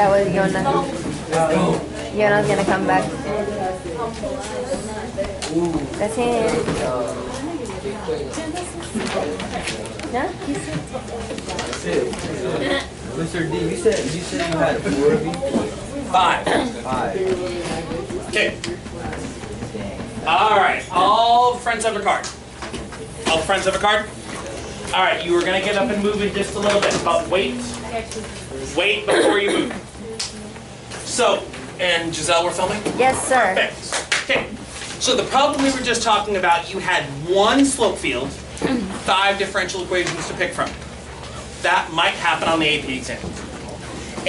That was Yona. Yona's gonna come back. That's him. Yeah? That's it. Mr. D, you said you had 4 of you? 5. 5. Okay. All right. All friends have a card. All friends have a card? All right. You are going to get up and move it just a little bit, but wait. Wait before you move. So, and Giselle, we're filming? Yes, sir. Perfect. Okay. So the problem we were just talking about, you had one slope field, 5 differential equations to pick from. That might happen on the AP exam.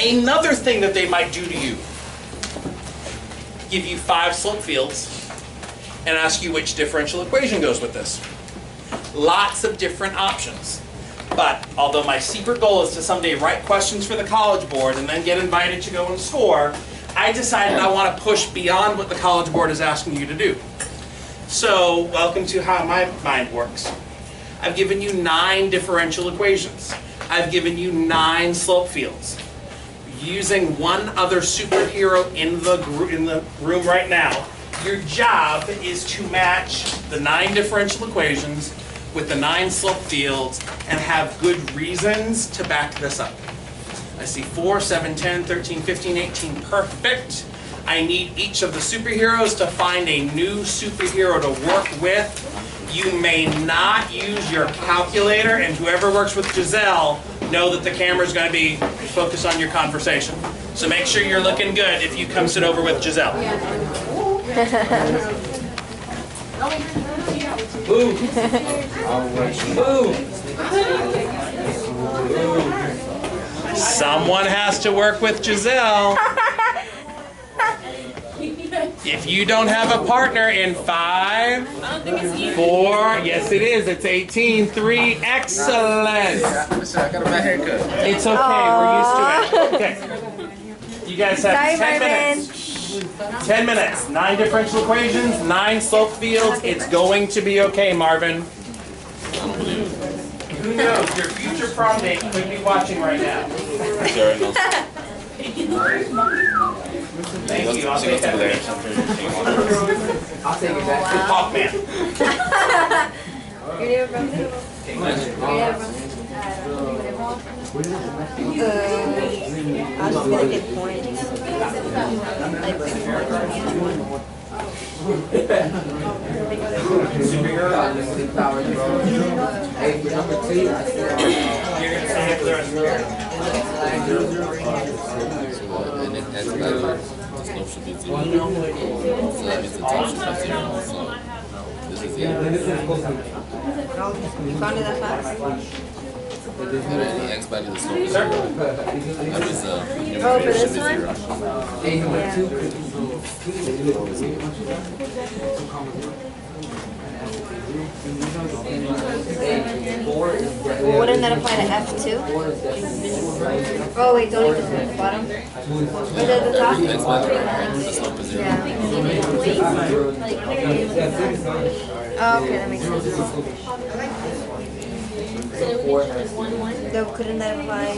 Another thing that they might do to you, give you 5 slope fields and ask you which differential equation goes with this. Lots of different options. But although my secret goal is to someday write questions for the College Board and then get invited to go and score, I decided I want to push beyond what the College Board is asking you to do. So, welcome to how my mind works. I've given you 9 differential equations. I've given you 9 slope fields. Using one other superhero in the room right now, your job is to match the 9 differential equations with the 9 slope fields and have good reasons to back this up. I see 4, 7, 10, 13, 15, 18, perfect. I need each of the superheroes to find a new superhero to work with. You may not use your calculator, and whoever works with Giselle, know that the camera's going to be focused on your conversation. So make sure you're looking good if you come sit over with Giselle. Boo! Boo! Someone has to work with Giselle. If you don't have a partner in 5, 4, yes it is, it's 18, 3, excellent. Listen, I got a bad haircut. It's okay, we're used to it. Okay. You guys have Sorry, 10 minutes. 10 minutes, 9 differential equations, 9 slope fields. It's going to be okay, Marvin. Who knows, your future prom date could be watching right now. Thank you, I'll take that. I'll take it back. Good talk, man. You never broke it? You never broke it? I was gonna get points. The slope should be 0. So that means the top should be 0. So this is the end. You found it that fast? The x value of the slope is 0. That means the for numerator should this be one? 4. Wouldn't that apply to F2? Oh wait, don't even do the bottom. Or the top? the x value of the slope is 0. Yeah. Oh, okay, that makes sense. Though, couldn't that apply?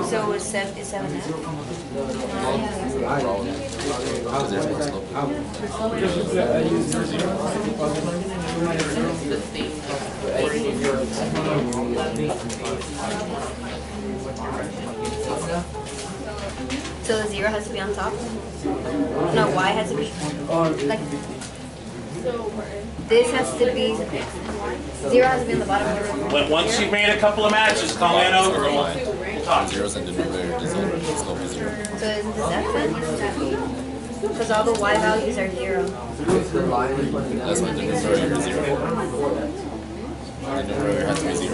So it's 7F? Because there's no slope. So the 0 has to be on top? No, Y has to be like this has to be 0 has to be on the bottom of the room. Once you've made a couple of matches, call in over and we'll talk. Zeros and the numerator is 0. The slope is 0. So isn't this F then? Because all the Y values are 0. That's why the numerator is 0. The numerator has to be 0.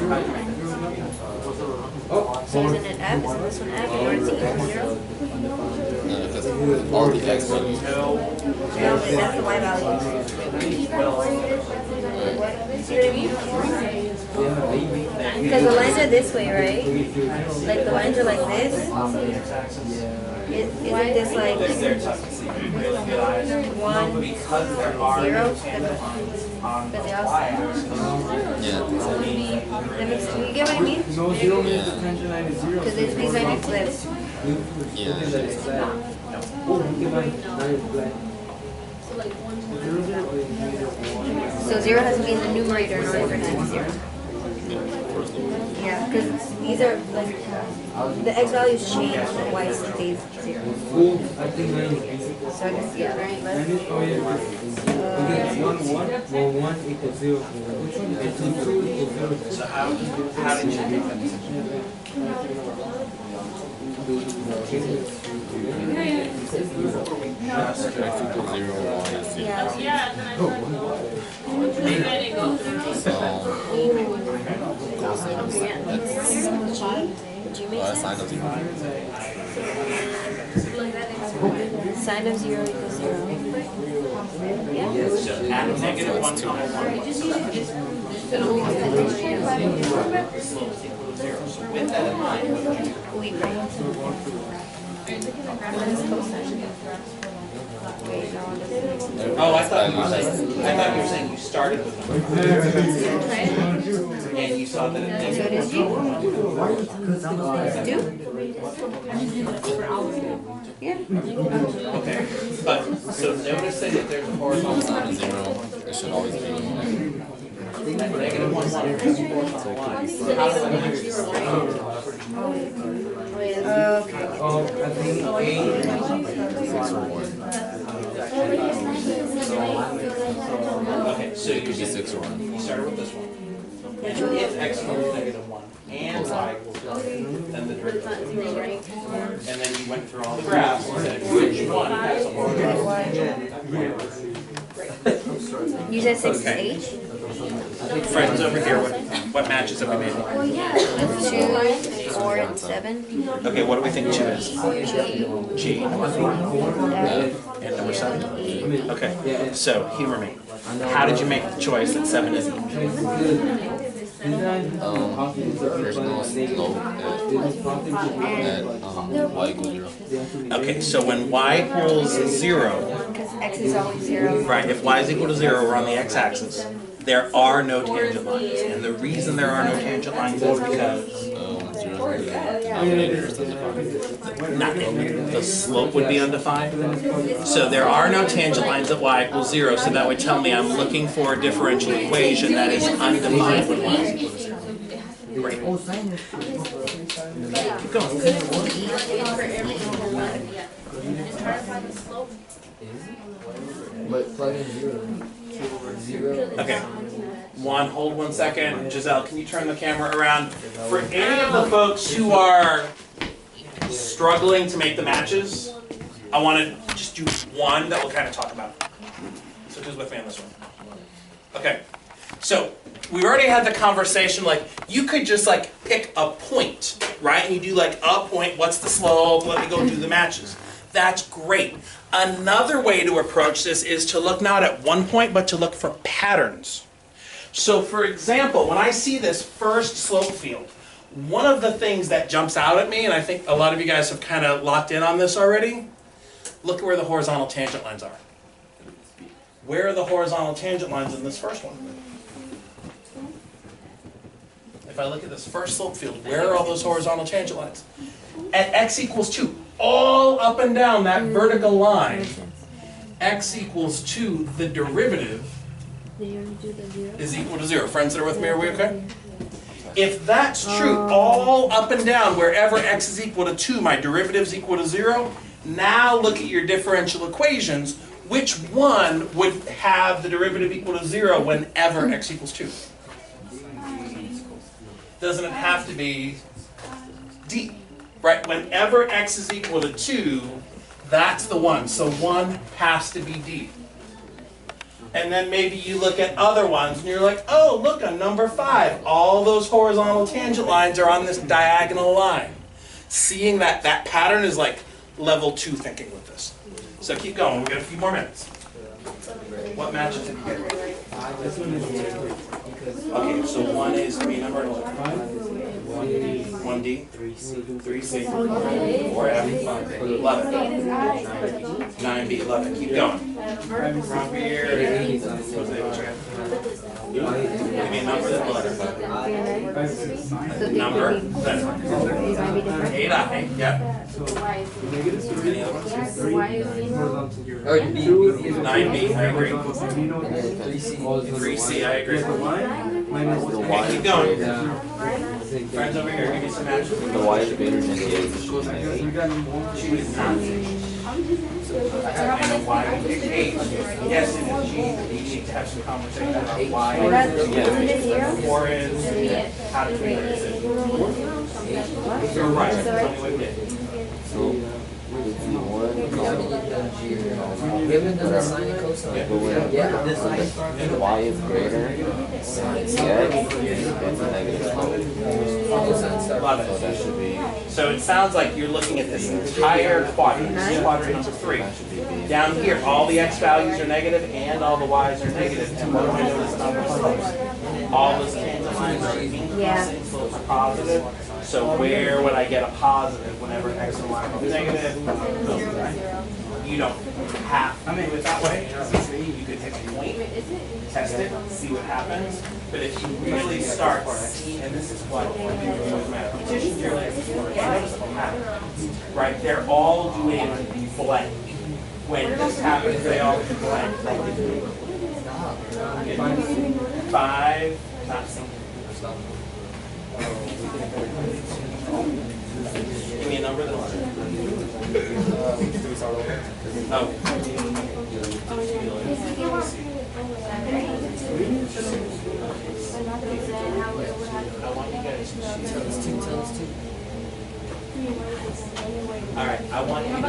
So isn't it F? Isn't this one F or is it 0? Because all the x values. No, but that's the Y value. Because the lines are this way, right? Like the lines are like this. Isn't this like This their tough to see. Really good eyes. one, Because there are zero? no tangent lines on the But they also- y-axis. Yeah. That makes, you get what I mean? No, zero means the tangent line is zero. Because these are next to this. Yeah. Oh, okay, fine. Now it's black. So 0 has to be in the numerator in order for it to be 0. Yeah, because these are like, the x values change, but y stays 0. Oh, I think 9. So I guess, yeah, right? 9 is, oh yeah. Okay, 1, 1. Well, 1 equals 0. And 2 equals 0. So how did you make that decision? X equals 0, y is 0. So, cosine that's sine of 0. Sine of 0 equals 0. Yeah. So at negative 1 times 1 plus the slope is equal to 0. So with that in mind, what did you do? Wait, right. What is cosine? Wait, no, it doesn't make sense. Oh, I thought you were saying you started with numbers. And you saw that it So it is G? Yeah. Okay, but so notice that if there's a horizontal Sine line of 0, it should always be at negative 1 line, there's a horizontal line. How do I know you're Okay. Oh, I think 8. 6 or 1. Okay, so It could be you 6 or 1. You started with this one. And if x equals negative 1 and y equals 1, then the derivative. And then you went through all the graphs and said which one has a horizontal line. You said 6 is Okay. H? Friends over here, what matches have we made? 2, 4, and 7. Okay, what do we think 2 is? G. And number 7? Okay, so humor me. How did you make the choice that 7 is equal? There's no slope at y equals 0. Okay, so when y equals 0, Because X is always 0. right, if y is equal to 0, we're on the x-axis. There are no tangent lines. And the reason there are no tangent lines is because 0 is the denominator is undefined. the slope would be undefined. So there are no tangent lines at y equals 0, so that would tell me I'm looking for a differential equation that is undefined when y is equal to 0. Great. Keep going. But plug in 0. Okay. Hold 1 second. Giselle, can you turn the camera around? For any of the folks who are struggling to make the matches, I want to just do one that we'll kind of talk about. So who's with me on this one? Okay. So we already had the conversation, like, you could just like pick a point, right? And you do like a point, what's the slope? Let me go do the matches. That's great. Another way to approach this is to look not at one point, but to look for patterns. So for example, when I see this first slope field, one of the things that jumps out at me, and I think a lot of you guys have kind of locked in on this already, look at where the horizontal tangent lines are. Where are the horizontal tangent lines in this first one? If I look at this first slope field, where are all those horizontal tangent lines? At x equals 2, all up and down that vertical line, x equals 2, the derivative is equal to 0. Friends that are with me, are we okay? If that's true, all up and down, wherever x is equal to 2, my derivative is equal to 0, now look at your differential equations. Which one would have the derivative equal to 0 whenever x equals 2? Doesn't it have to be d? Right? Whenever x is equal to 2, that's the one. So 1 has to be d. And then maybe you look at other ones and you're like, oh, look, on number 5, all those horizontal tangent lines are on this diagonal line. Seeing that pattern is like level 2 thinking with this. So keep going, we've got a few more minutes. What matches did you get? Okay, so 1 is, give me a number. 1D, 3C, 4F, love it. 9B, love it. Keep going. From here, give me a number then a letter. Number, then 8I, yep. Any other ones? 9B, I agree. 3C, I agree. Okay, keep going. Friends over here, give me some matches. The Y is greater than the H. Choose not. And why we pick H. Yes, it is G, but you need to have some conversation about why. Or is how to make a decision. You're right. Tell me what you did. So, given the sine cosine, the Y is greater than the X, it's a negative slope. Love it. So that should be. So it sounds like you're looking at this entire quadrant. This is quadrant number 3. Down here, all the x values are negative and all the y's are negative. And what do I notice about the slopes? All those tangent lines are increasing, slopes are positive. So where would I get a positive whenever x and y are both negative? You don't have to do it that way. You could pick a point, test it, see what happens. But if you really start seeing, and this is what mathematicians are like, notice the pattern. Right? They're all doing blank. When this happens, they all do blank. 5, not single. Give me a number then a letter. Oh. I want you guys to Alright, I want you to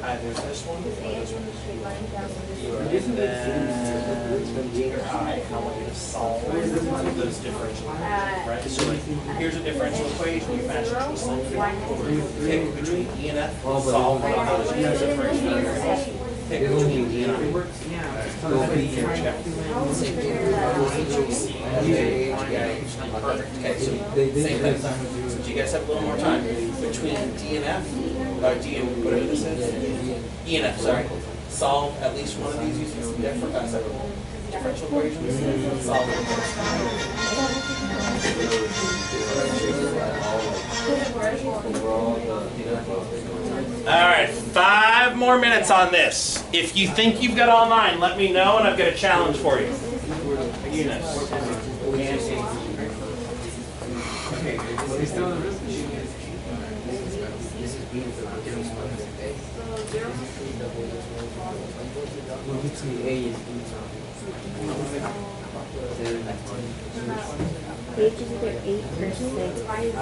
either this one or this one. And then your eye, I want you to solve those differential equations, right? So like, here's a differential equation, you match it to a slope. Pick between E and F, solve one of those differential variables. Pick between E and I. Perfect. Okay, so same thing. So you guys have a little more time. Between D and F, D and whatever this is, E and F, sorry. Solve at least one of these using some differential equations. Solve it. All right, 5 more minutes on this. If you think you've got all 9, let me know, and I've got a challenge for you. Eunice. H is either 8 or 6. Right?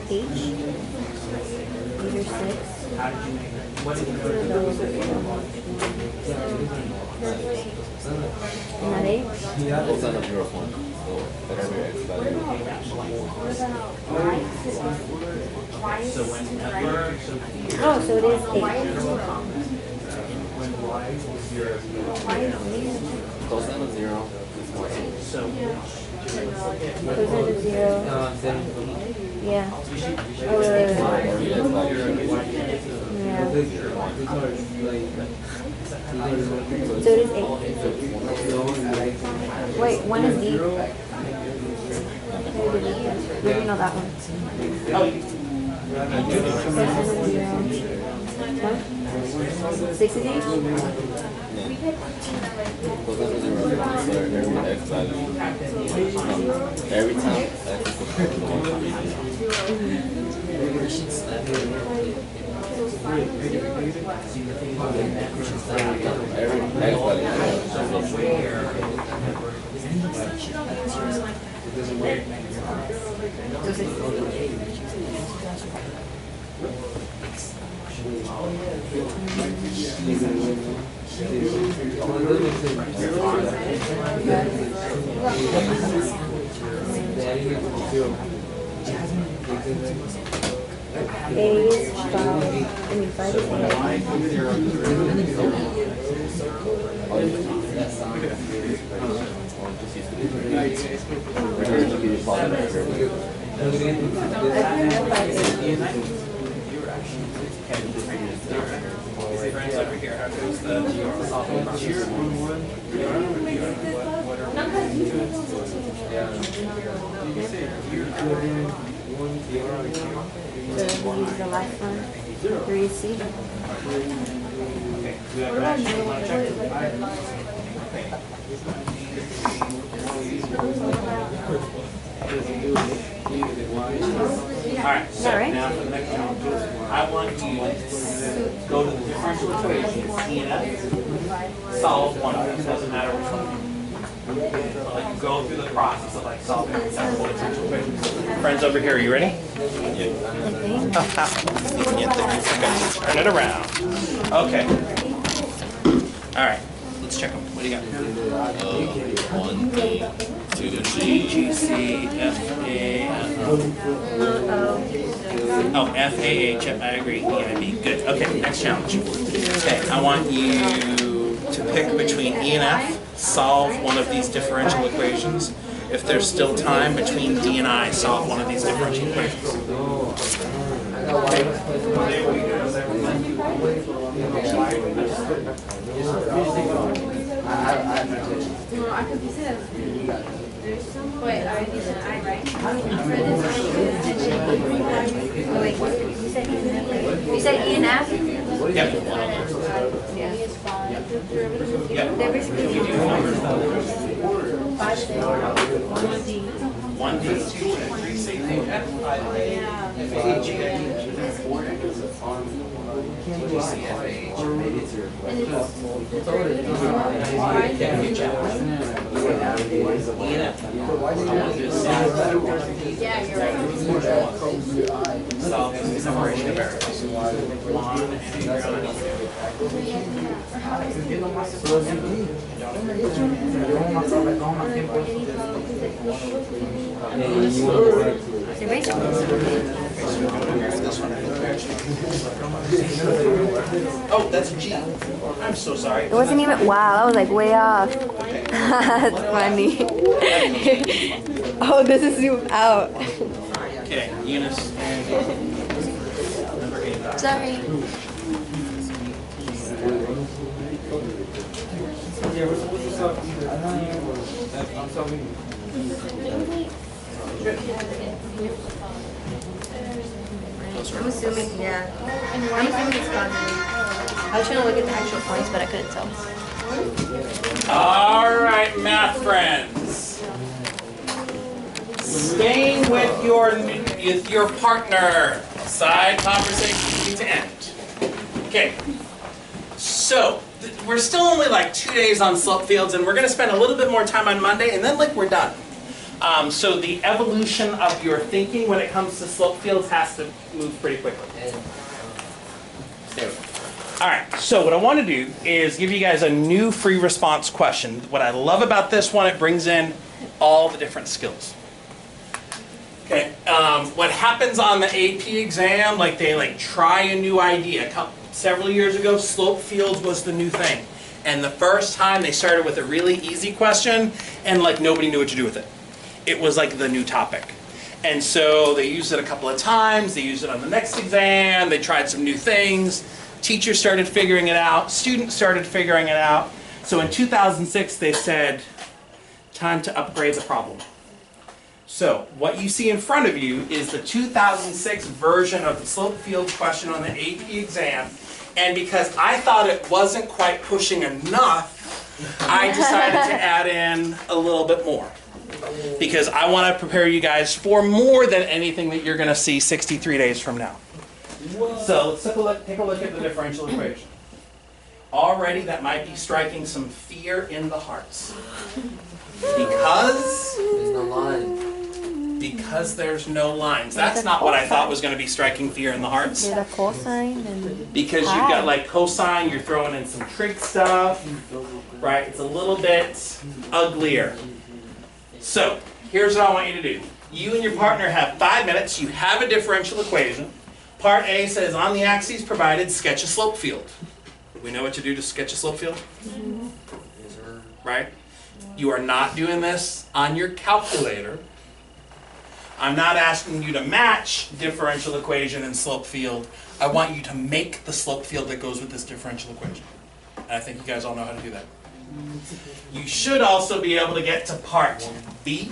H? 8 or 6. How did you make it? What did you do? Isn't that 8? Both ends of 0 point. So whatever X value. So whenever, Oh, so it is 8. when y is 0, Cosine of 0 is more 8. so Cosine of 0. Yeah. Oh, wait. Yeah. So it is 8. Wait, 1 is D. We didn't know that one. Cosine of 0. Huh? 6 is D? Cosine of 0 is every X value. Every time X is equal to 1. Every X value A is 5. I mean 5 is Friends over here, how goes the the last one. 3C. Alright, so Alright. now for the next challenge, I want you to go to the differential equation, E and F, solve one of them, doesn't matter which one. Like go through the process of like solving several differential equations. Friends over here, are you ready? Okay, turn it around. Okay. Alright, let's check them. What do you got? 1, 2, G, C, F, A, oh, F, A, H, I agree, E, I, B. Good. Okay, next challenge. Okay, I want you to pick between E and F, solve one of these differential equations. If there's still time between D and I, solve one of these differential equations. Wait, I said I, right? Wait, you said E and F? Yep. Yeah. Yep. They're basically 1, D, 2, 3, C, F, A, G, Yeah, you're right. solve the separation of variables. They're basically Oh, that's a G. I'm so sorry. It wasn't even, wow, that was like way off. That's funny. Oh, this is zoom out. Okay, Eunice. Number 8. Sorry. I'm assuming, yeah. I'm assuming it's positive. I was trying to look at the actual points, but I couldn't tell. All right, math friends. Staying with your partner. Side conversation to end. Okay. So we're still only like 2 days on slope fields, and we're going to spend a little bit more time on Monday, and then like we're done. So the evolution of your thinking when it comes to slope fields has to move pretty quickly. All right, so what I want to do is give you guys a new free response question. What I love about this one, it brings in all the different skills. Okay, what happens on the AP exam, like they try a new idea. Several years ago, slope fields was the new thing. And the first time they started with a really easy question, and like nobody knew what to do with it. It was like the new topic. And so they used it a couple of times, they used it on the next exam, they tried some new things, teachers started figuring it out, students started figuring it out. So in 2006 they said, time to upgrade the problem. So what you see in front of you is the 2006 version of the slope field question on the AP exam. And because I thought it wasn't quite pushing enough, I decided to add in a little bit more. Because I want to prepare you guys for more than anything that you're going to see 63 days from now. So let's take a look at the differential equation. Already that might be striking some fear in the hearts. Because There's no line. Because there's no lines. That's not what I thought was going to be striking fear in the hearts. There's a cosine and Because you've got like cosine, you're throwing in some trig stuff, right? It's a little bit uglier. So, here's what I want you to do. You and your partner have 5 minutes. You have a differential equation. Part A says, on the axes provided, sketch a slope field. We know what to do to sketch a slope field? Right? You are not doing this on your calculator. I'm not asking you to match differential equation and slope field. I want you to make the slope field that goes with this differential equation. And I think you guys all know how to do that. You should also be able to get to part B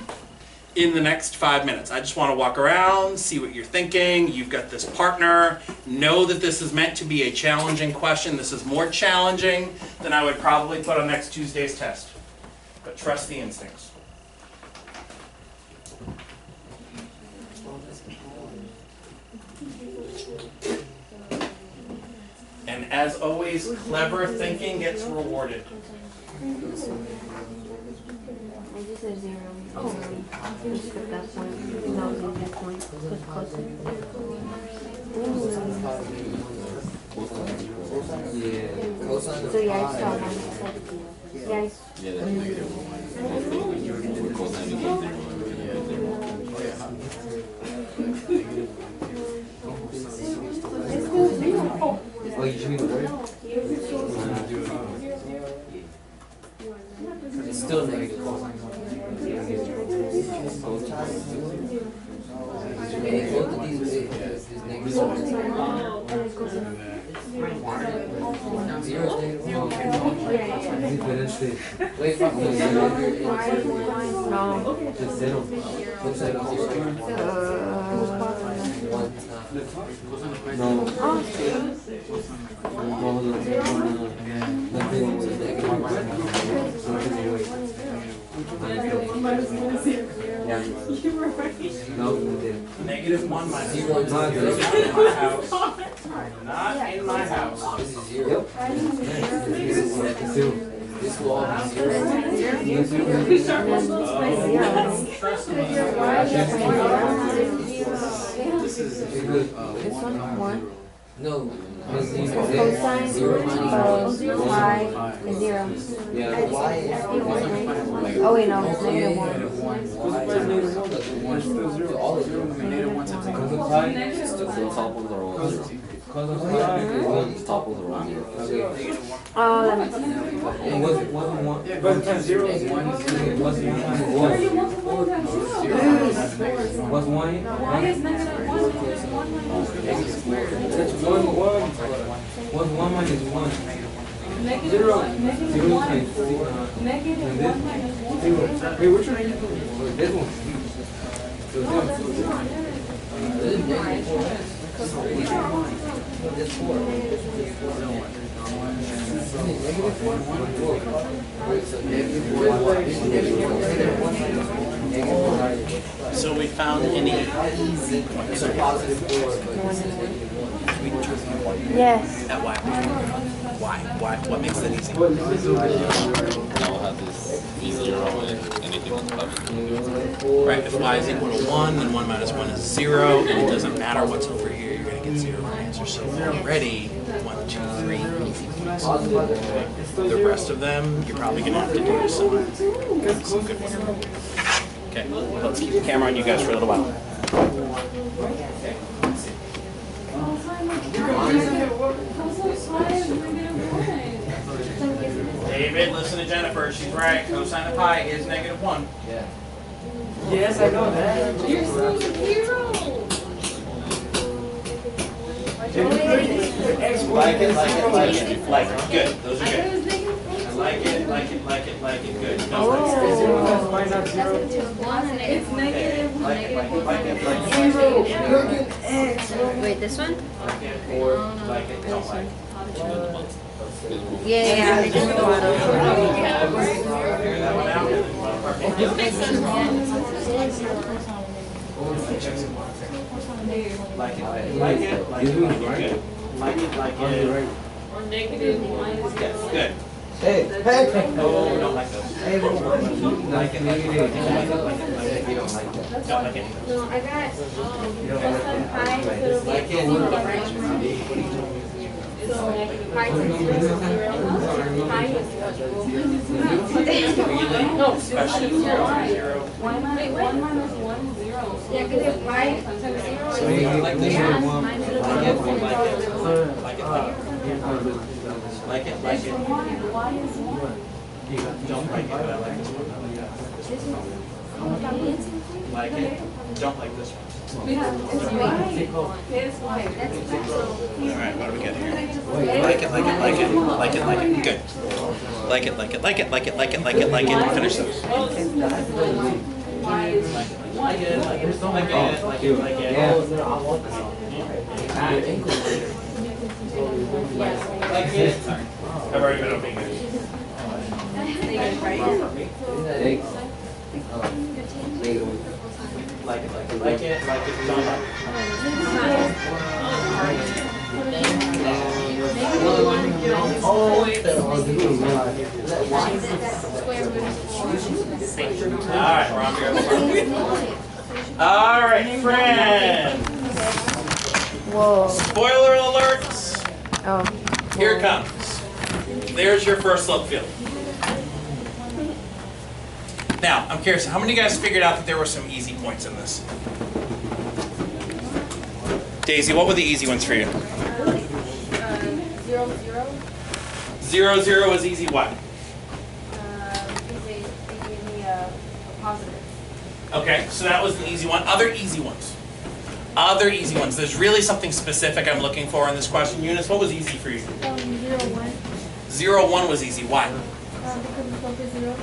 in the next 5 minutes. I just want to walk around, see what you're thinking. You've got this partner. Know that this is meant to be a challenging question. This is more challenging than I would probably put on next Tuesday's test. But trust the instincts. And as always, clever thinking gets rewarded. I just said 0. Just put that point. That was a good point. Put closer. So yeah, I saw one. Yeah, Oh, you should be the word? It's still negative. Both of these is negative. Zero is negative. Wait, no. just zero. What's that? No. Negative 1 minus 0 is not in my house. Not in my house. This is 0. Yep. Zero. This will all be 0. This is Good. This one, 1. No. Cosine 0 minus y is 0. Yeah. Oh wait, no, it's negative 1. All of them. Still topples are all zero. Topples are all zero. Oh, that makes sense. And wasn't one? But times 0 is 1. Wasn't 1 times 1? Was 1? That's 1. Was 1 minus 1? 0. 0 times 0. And this 0. Wait, which one are you doing? This one. So this is negative 4. This 4. Negative 4. 4. Wait, so negative 1. So we found any So positive 4. But this is negative 1. Yes. at y. Why? What makes that easy? Now we'll have this B0 and anything on top. Right, if y is equal to 1, then 1 minus 1 is 0, and it doesn't matter what's over here, you're going to get 0 answers. So already, 1, 2, 3, easy peasy. The rest of them, you're probably going to have to do some good work. Okay, let's keep the camera on you guys for a little while. David, listen to Jennifer. She's right. Cosine of pi is negative 1. Yeah. Yes, I know that. You're so hero. Like it. Good. Those are good. Like it. Good. Zero minus not zero. It's negative. Wait, this one? Or like it, don't like it. Yeah, I just thought Figure that one out. Like it. Or negative minus zero. Good. Hey. Oh, we don't like those. Hey, like it, negative. You don't like that. Don't like it. No, I got You don't like that. Like it, what about pi times 0. Pi No, Especially zero. 0. 1 minus 1 is 0. Yeah, because if pi times 0 So you like this one? Don't like it, but I like this one. Like it. Don't like this one. Alright, what do we get here? Like it. Good. Like it. Finish those. Sorry. I've already been opening it. Like it, don't like it. Alright, we're on here. Alright, friends. Whoa. Spoiler alerts. Oh. Here it comes. There's your first slope field. Now, I'm curious, how many of you guys figured out that there were some easy points in this? Daisy, what were the easy ones for you? 0, 0, 0. 0 was easy what? They gave me a positive. Okay, so that was an easy one. Other easy ones. Other easy ones. There's really something specific I'm looking for in this question. Eunice, what was easy for you? 0, 1. 0, 1 was easy. Why? Because the slope is 0.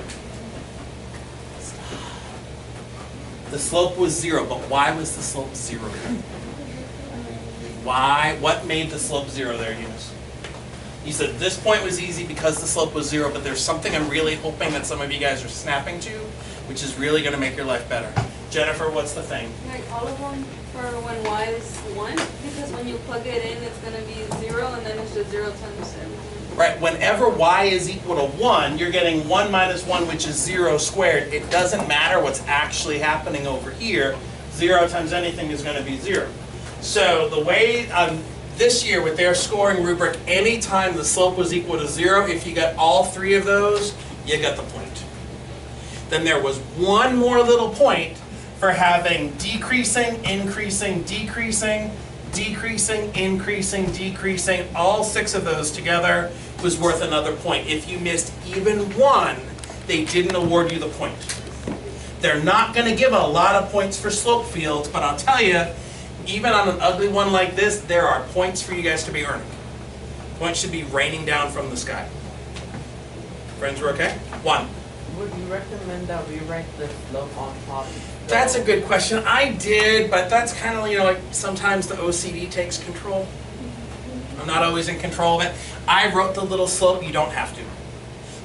The slope was 0, but why was the slope 0? Why? What made the slope 0 there, Eunice? You said this point was easy because the slope was 0, but there's something I'm really hoping that some of you guys are snapping to, which is really going to make your life better. Jennifer, what's the thing? Like all of them for when y is 1, because when you plug it in, it's going to be 0, and then it's just 0 times everything. Right, whenever y is equal to 1, you're getting 1 minus 1, which is 0 squared. It doesn't matter what's actually happening over here. 0 times anything is going to be 0. So the way this year with their scoring rubric, anytime the slope was equal to 0, if you got all 3 of those, you got the point. Then there was one more little point for having decreasing, increasing, decreasing, decreasing, increasing, decreasing. All 6 of those together was worth another point. If you missed even one, they didn't award you the point. They're not going to give a lot of points for slope fields, but I'll tell you, even on an ugly one like this, there are points for you guys to be earning. Points should be raining down from the sky. Friends, we're okay? 1. Would you recommend that we write the slope on top? That's a good question. I did, but that's kind of, like sometimes the OCD takes control. I'm not always in control of it. I wrote the little slope, you don't have to.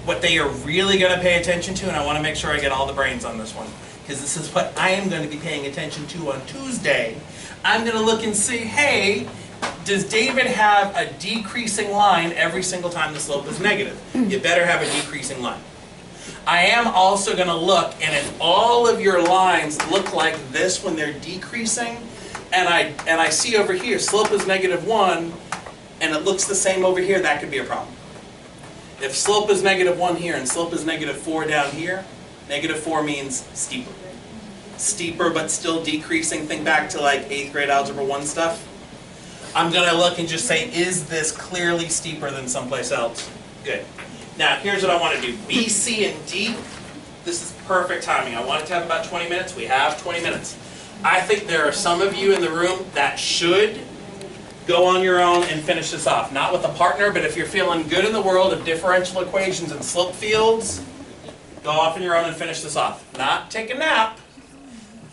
What they are really going to pay attention to, and I want to make sure I get all the brains on this one, because this is what I am going to be paying attention to on Tuesday. I'm going to look and see, hey, does David have a decreasing line every single time the slope is negative? You better have a decreasing line. I am also going to look, and if all of your lines look like this when they're decreasing, and I see over here slope is -1, and it looks the same over here, that could be a problem. If slope is -1 here and slope is -4 down here, -4 means steeper. Steeper but still decreasing. Think back to like 8th grade Algebra 1 stuff. I'm going to look and just say, is this clearly steeper than someplace else? Good. Now, here's what I want to do. B, C, and D, this is perfect timing. I want it to have about 20 minutes. We have 20 minutes. I think there are some of you in the room that should go on your own and finish this off. Not with a partner, but if you're feeling good in the world of differential equations and slope fields, go off on your own and finish this off. Not take a nap.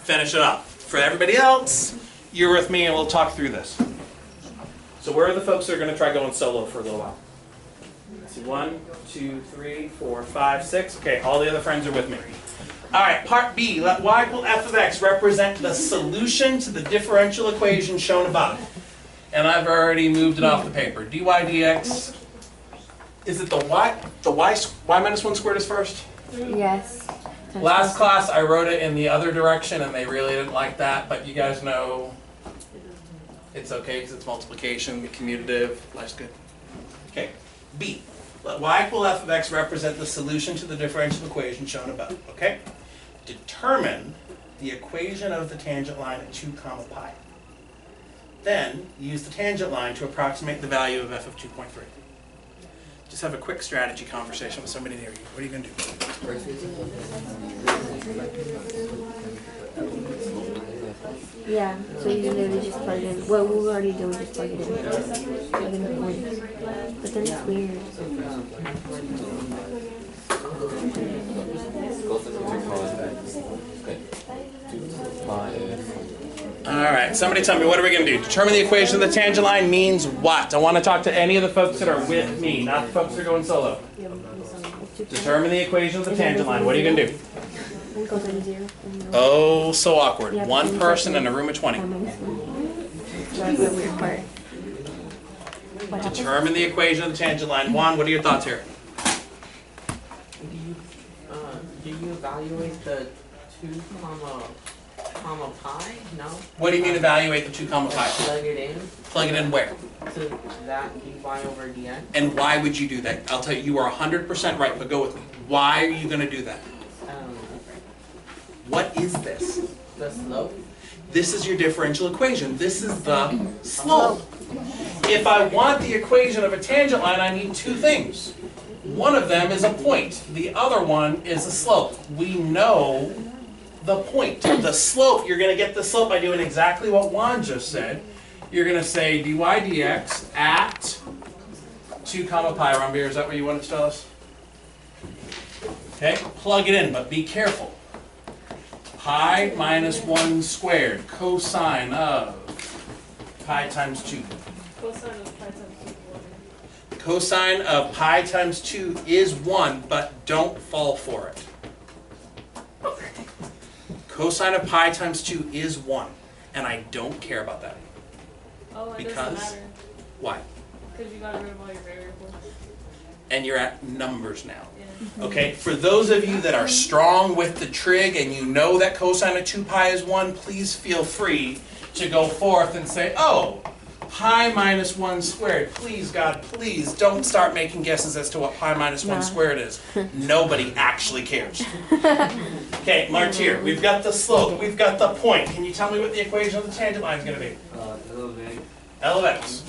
Finish it off. For everybody else, you're with me and we'll talk through this. So where are the folks that are going to try going solo for a little while? Let's see, 1, 2, 3, 4, 5, 6. Okay, all the other friends are with me. All right, part B. Let y equal f of x represent the solution to the differential equation shown above. And I've already moved it off the paper. dy dx. Is it the y minus 1 squared is first? Yes. Last class I wrote it in the other direction and they really didn't like that, but you guys know it's okay because it's multiplication, commutative, life's good. Okay, B. Let y equal f of x represent the solution to the differential equation shown above, okay? Determine the equation of the tangent line at 2, pi. then use the tangent line to approximate the value of f of 2.3. Just have a quick strategy conversation with somebody near you. What are you going to do? Yeah, so you literally just plug in. Well, we already do, just plug it in. Plug in the points. But then it's weird. Alright, somebody tell me, what are we going to do? Determine the equation of the tangent line means what? I want to talk to any of the folks that are with me, not the folks that are going solo. Determine the equation of the tangent line. What are you going to do? Oh, so awkward. One person in a room of 20. Determine the equation of the tangent line. Juan, what are your thoughts here? Do you evaluate the 2 comma pi? No? What do you mean evaluate the 2 comma pi? Plug it in Plug it in where? to that dy over dx. And why would you do that? I'll tell you, you are 100% right, but go with me. Why are you going to do that? What is this? The slope. This is your differential equation. This is the slope. If I want the equation of a tangent line, I need 2 things. One of them is a point. The other one is a slope. We know the point. The slope, you're going to get the slope by doing exactly what Juan just said. You're going to say dy dx at 2 comma pi. Rambir, is that what you wanted to tell us? Okay, plug it in, but be careful. Pi minus 1 squared, cosine of pi times 2. Cosine of pi times 2 is 1, but don't fall for it. Cosine of pi times 2 is 1, and I don't care about that. Oh, it Because? doesn't matter. Why? Because you got rid of all your variables. And you're at numbers now. Yeah. Okay, for those of you that are strong with the trig and you know that cosine of 2 pi is 1, please feel free to go forth and say, oh, pi minus 1 squared. Please, God, please don't start making guesses as to what pi minus 1 squared is. Nobody actually cares. Okay, Martyr, we've got the slope, we've got the point. Can you tell me what the equation of the tangent line is going to be? L of x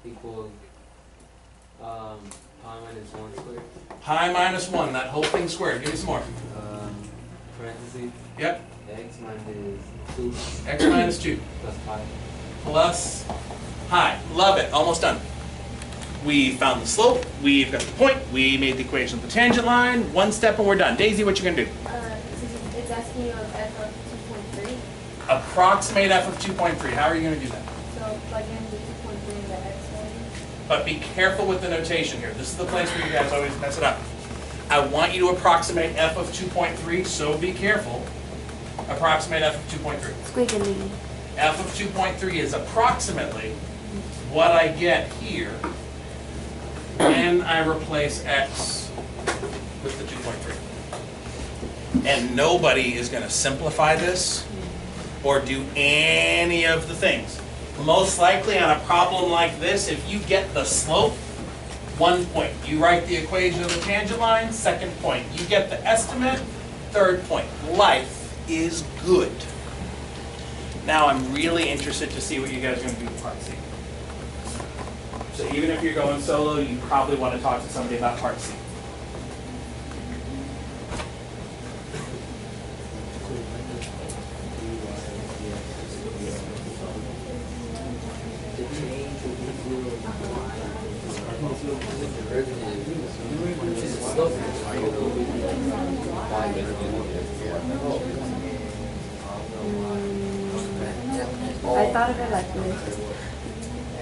equals pi minus 1 squared. Pi minus 1, that whole thing squared. Give me some more. Parentheses. Yep. X minus 2 X minus 2 plus pi. plus pi. Love it. Almost done. We found the slope. We've got the point. We made the equation of the tangent line. One step and we're done. Daisy, what you going to do? It's asking you of f of 2.3. Approximate f of 2.3. How are you going to do that? So plug in the 2.3 in the x value. But be careful with the notation here. This is the place where you guys always mess it up. I want you to approximate f of 2.3, so be careful. Approximate f of 2.3. Squiggly. F of 2.3 is approximately what I get here when I replace x with the 2.3. And nobody is going to simplify this or do any of the things. Most likely on a problem like this, if you get the slope, 1 point. You write the equation of the tangent line, 2nd point. You get the estimate, 3rd point. Life is good. Now I'm really interested to see what you guys are going to do with part C. So even if you're going solo, you probably want to talk to somebody about part C. I thought of it like this. I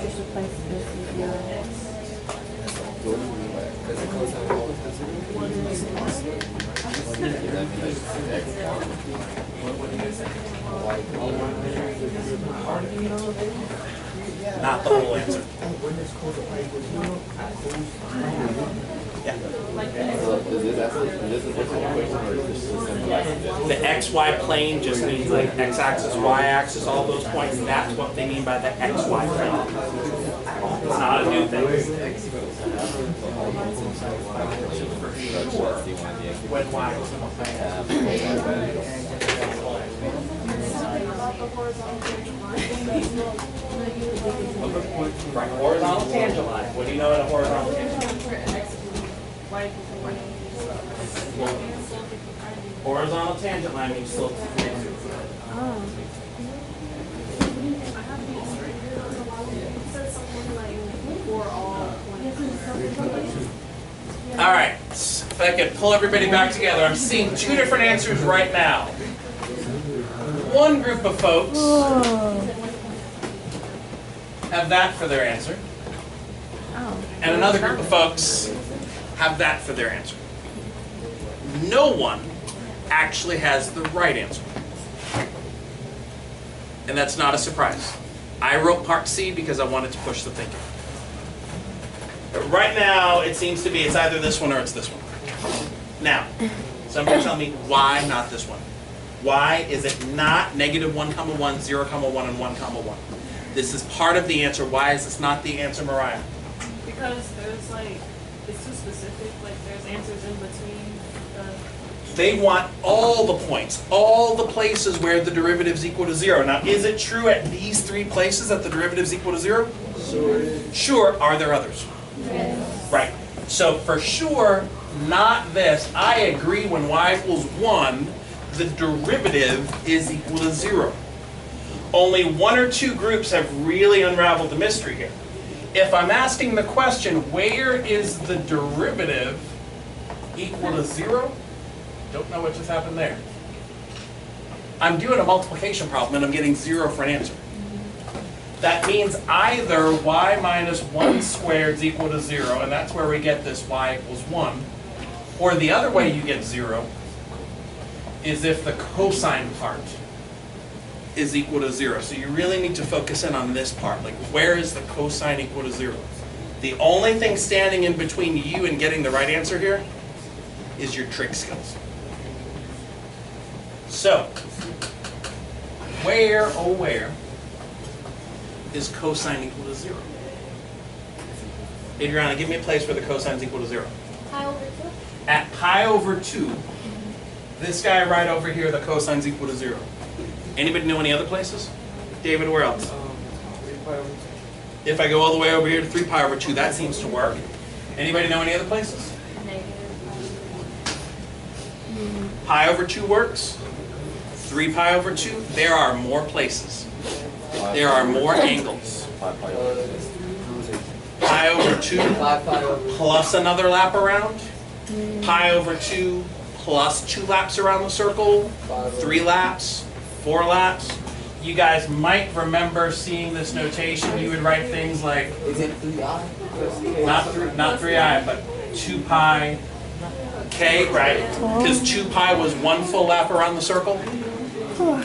just replaced this with your Not the whole answer. Yeah. The XY plane just means like x-axis, y-axis, all those points. That's what they mean by the XY plane. It's not a new thing. When y is in the plane. Right, horizontal tangent line. What do you know in a horizontal tangent line? Horizontal tangent line means slope. All right, if I could pull everybody back together, I'm seeing two different answers right now. One group of folks have that for their answer, and another group of folks have that for their answer. No one actually has the right answer. And that's not a surprise. I wrote part C because I wanted to push the thinking. But right now, it seems to be it's either this one or it's this one. Now, somebody tell me why not this one. Why is it not -1, 1, 0, 1, and 1, 1? This is part of the answer. Why is this not the answer, Mariah? Because there's like, it's too specific, like there's answers in between the... They want all the points, all the places where the derivative's equal to 0. Now, is it true at these 3 places that the derivative's equal to 0? Sure. Are there others? Yes. Right. So for sure, not this. I agree when y equals 1, the derivative is equal to 0. Only 1 or 2 groups have really unraveled the mystery here. If I'm asking the question, where is the derivative equal to 0? Don't know what just happened there. I'm doing a multiplication problem and I'm getting 0 for an answer. That means either y minus 1 squared is equal to 0, and that's where we get this y equals 1. Or the other way you get 0 is if the cosine part is equal to 0. So you really need to focus in on this part. Like, where is the cosine equal to 0? The only thing standing in between you and getting the right answer here is your trig skills. So, where, oh where, is cosine equal to 0? Adriana, give me a place where the cosine is equal to 0. Pi over 2. At pi over 2, this guy right over here, the cosine is equal to 0. Anybody know any other places? David, where else? 3 pi over 2. If I go all the way over here to 3 pi over 2, that seems to work. Anybody know any other places? Pi over 2 works. 3 pi over 2, there are more places. There are more angles. Pi over 2 plus another lap around. Pi over 2 plus 2 laps around the circle. 3 laps, 4 laps. You guys might remember seeing this notation. You would write things like, Is it 3i? not 3i, but 2 pi k, right? Because 2 pi was 1 full lap around the circle.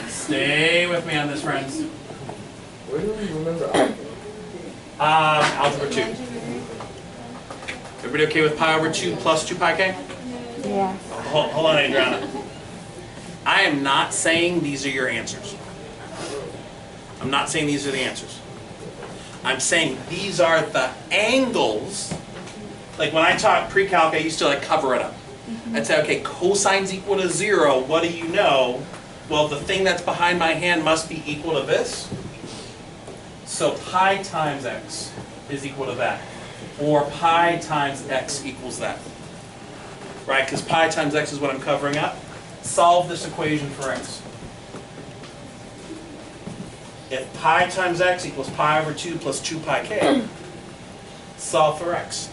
Stay with me on this, friends. Where do we remember algebra? Algebra 2. Everybody okay with pi over 2 plus 2 pi k? Yeah. Hold on, Adriana. I am not saying these are your answers. I'm not saying these are the answers. I'm saying these are the angles. Like when I taught pre-calc, I used to like cover it up. I'd say, okay, cosine's equal to 0. What do you know? Well, the thing that's behind my hand must be equal to this. So pi times x is equal to that. Or pi times x equals that. Right? Because pi times x is what I'm covering up. Solve this equation for x. If pi times x equals pi over 2 plus 2 pi k, solve for x.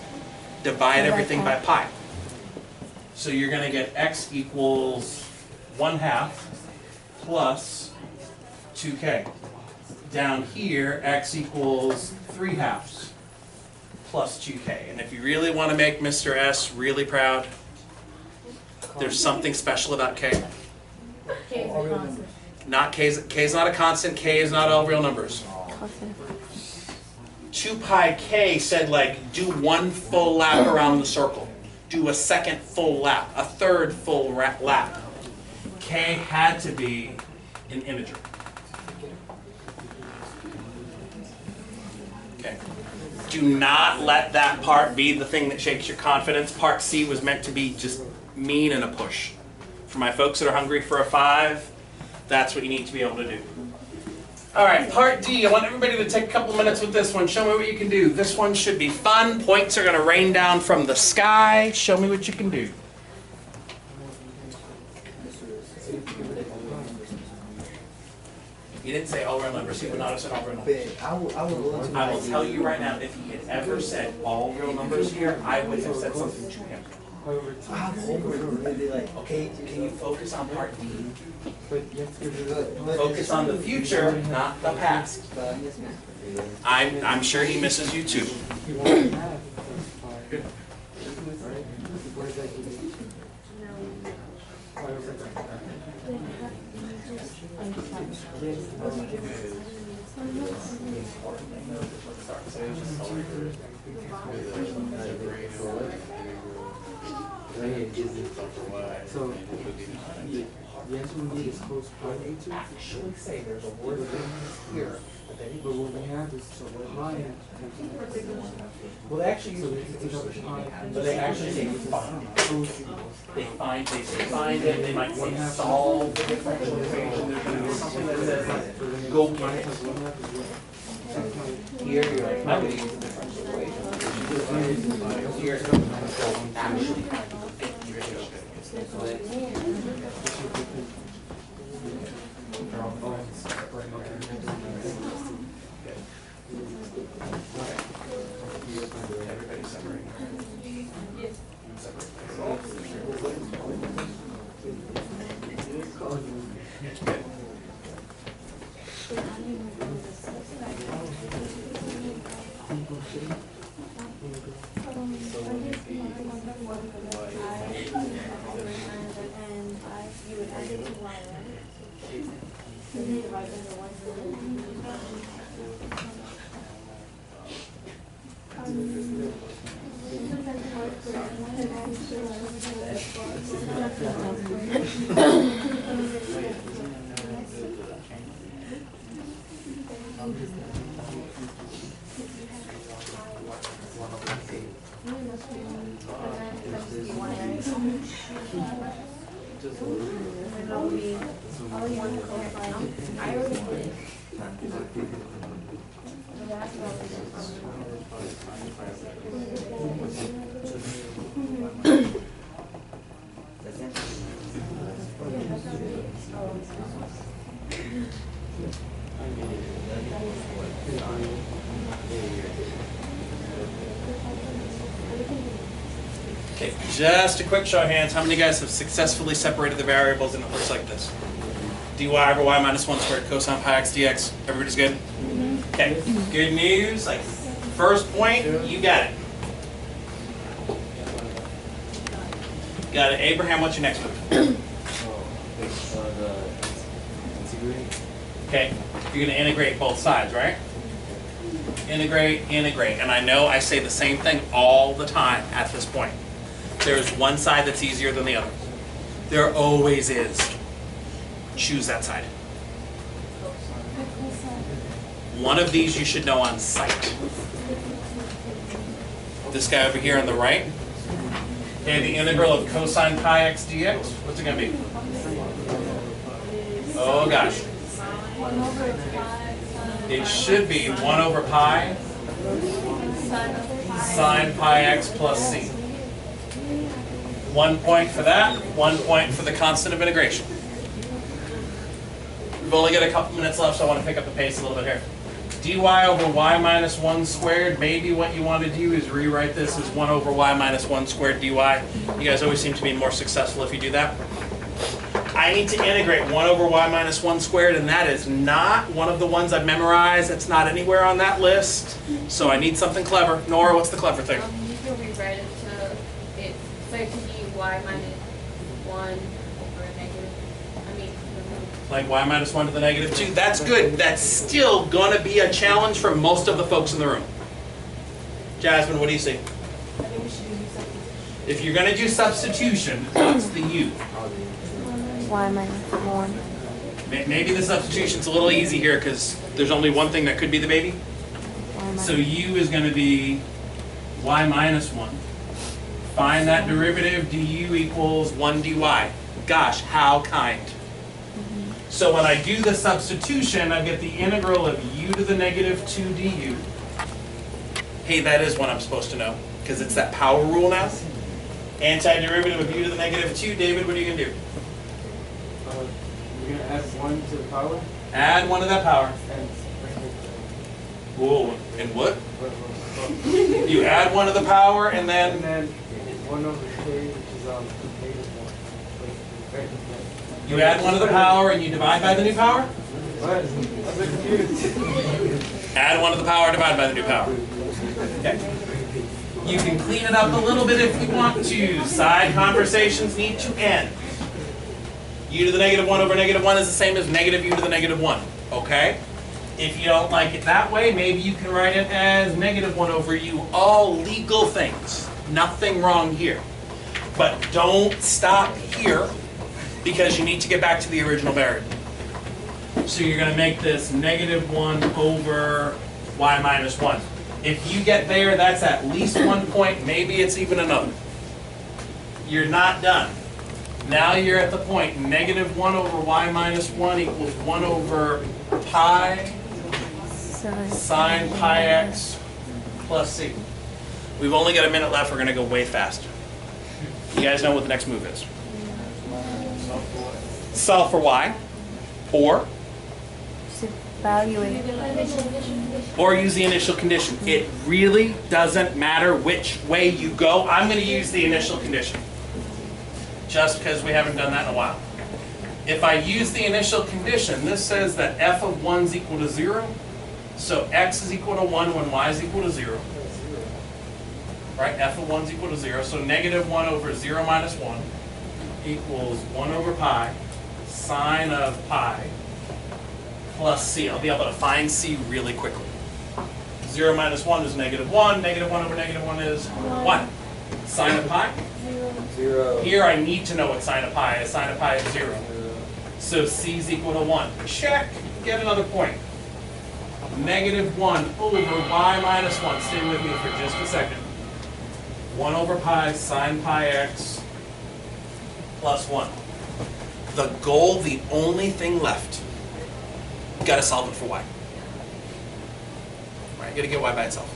Divide everything by pi. So you're going to get x equals 1/2 plus 2k. Down here, x equals 3/2 plus 2k. And if you really want to make Mr. S really proud, there's something special about k. K is a constant. Not k is not a constant, k is not all real numbers. 2 pi k said like do 1 full lap around the circle. Do a second full lap, a third full lap. K had to be an integer. Okay. Do not let that part be the thing that shakes your confidence. Part C was meant to be just mean and a push. For my folks that are hungry for a 5, that's what you need to be able to do. All right, part D. I want everybody to take a couple minutes with this one. Show me what you can do. This one should be fun. Points are going to rain down from the sky. Show me what you can do. You didn't say all real numbers. He would not have said all real numbers. I will tell you right now, if he had ever said all real numbers here, I would have said something to him. Okay, can you focus on part D? Focus on the future, not the past. I'm sure he misses you too. So, the answer we need is close proximity to. Actually say there's a word here. But what we have is pi. Well, they actually use but they actually say find. They say find it, they might say solve the differential equation. There's something that says go get it. Here you're like, I would use the differential equation. Here actually. Okay, just a quick show of hands. How many of you guys have successfully separated the variables and it looks like this? dy over y minus 1 squared cosine pi x dx. Everybody's good? Okay, good news. Like, first point, you got it. Got it. Abraham, what's your next move? Okay, you're going to integrate both sides, right? Integrate, integrate. And I know I say the same thing all the time at this point. There's one side that's easier than the other. There always is. Choose that side. One of these you should know on sight. This guy over here on the right. Okay, the integral of cosine pi x dx. What's it going to be? Oh gosh. It should be 1 over pi sine pi x plus c. 1 point for that, 1 point for the constant of integration. We've only got a couple minutes left, so I want to pick up the pace a little bit here. dy over y minus 1 squared, maybe what you want to do is rewrite this as 1 over y minus 1 squared dy. You guys always seem to be more successful if you do that. I need to integrate 1 over y minus 1 squared, and that is not one of the ones I've memorized. It's not anywhere on that list, so I need something clever. Nora, what's the clever thing? You can rewrite it to, so it can be y minus 1 over a negative, Like y minus 1 to the negative 2. That's good. That's still going to be a challenge for most of the folks in the room. Jasmine, what do you see? If you're going to do substitution, what's the u? Y minus 1. Maybe the substitution's a little easy here because there's only one thing that could be the baby. So u is going to be y minus 1. Find that derivative, du equals 1 dy. Gosh, how kind. So when I do the substitution, I get the integral of u to the negative 2 du. Hey, that is what I'm supposed to know, because it's that power rule now. Antiderivative of u to the negative 2. David, what are you going to do? You're going to add 1 to the power? Add 1 to that power. And Whoa, and what? You add 1 to the power, and then 1 over k, which is negative 1. you add 1 to the power, and you divide by the new power? What? I'm confused. Add 1 to the power, divide by the new power. Okay. You can clean it up a little bit if you want to. Side conversations need to end. U to the negative 1 over negative 1 is the same as negative u to the negative 1. Okay? If you don't like it that way, maybe you can write it as negative 1 over u. All legal things. Nothing wrong here. But don't stop here, because you need to get back to the original variable. So you're going to make this negative 1 over y minus 1. If you get there, that's at least 1 point. Maybe it's even another. You're not done. Now you're at the point negative 1 over y minus 1 equals 1 over pi sine pi x plus c. We've only got a minute left. We're going to go way faster. You guys know what the next move is. Solve for y, or Evaluate. or use the initial condition. It really doesn't matter which way you go. I'm going to use the initial condition, just because we haven't done that in a while. If I use the initial condition, this says that f of 1 is equal to 0. So x is equal to 1 when y is equal to 0. Right? F of 1 is equal to 0. So negative 1 over 0 minus 1 equals 1 over pi sine of pi plus c. I'll be able to find c really quickly. 0 minus 1 is negative 1. Negative 1 over negative 1 is 1. Sine of pi? 0. Here I need to know what sine of pi is. Sine of pi is 0. So c is equal to 1. Check. Get another point. Negative 1 over y minus 1. Stay with me for just a second. 1 over pi sine pi x plus 1. The goal, the only thing left. You got to solve it for y. Right? You got to get y by itself.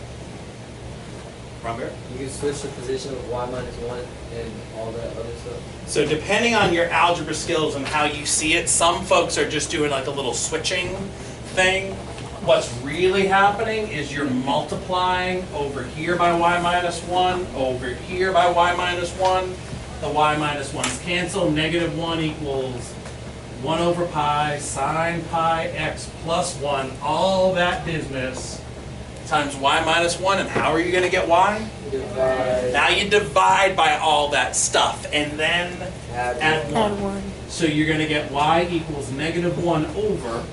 Robert? You can switch the position of y minus 1 and all that other stuff. So depending on your algebra skills and how you see it, some folks are just doing like a little switching thing. What's really happening is you're multiplying over here by y minus 1, over here by y minus 1. The y minus 1's cancel. Negative 1 equals 1 over pi sine pi x plus 1. All that business times y minus 1. And how are you going to get y? Divide. Now you divide by all that stuff and then add 1. So you're going to get y equals negative 1 over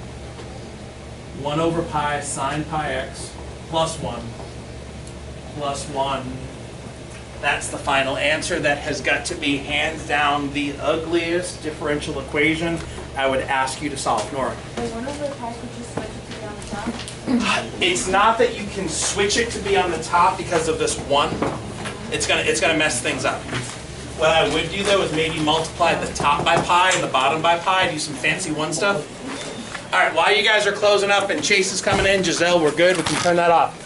1 over pi sine pi x plus 1 plus 1. That's the final answer. That has got to be hands down the ugliest differential equation I would ask you to solve. Nora? Wait, 1 over pi, could you switch it to be on the top? It's not that you can switch it to be on the top because of this 1. It's gonna mess things up. What I would do though is maybe multiply the top by pi and the bottom by pi, do some fancy 1 stuff. All right, while you guys are closing up and Chase is coming in, Giselle, we're good. We can turn that off.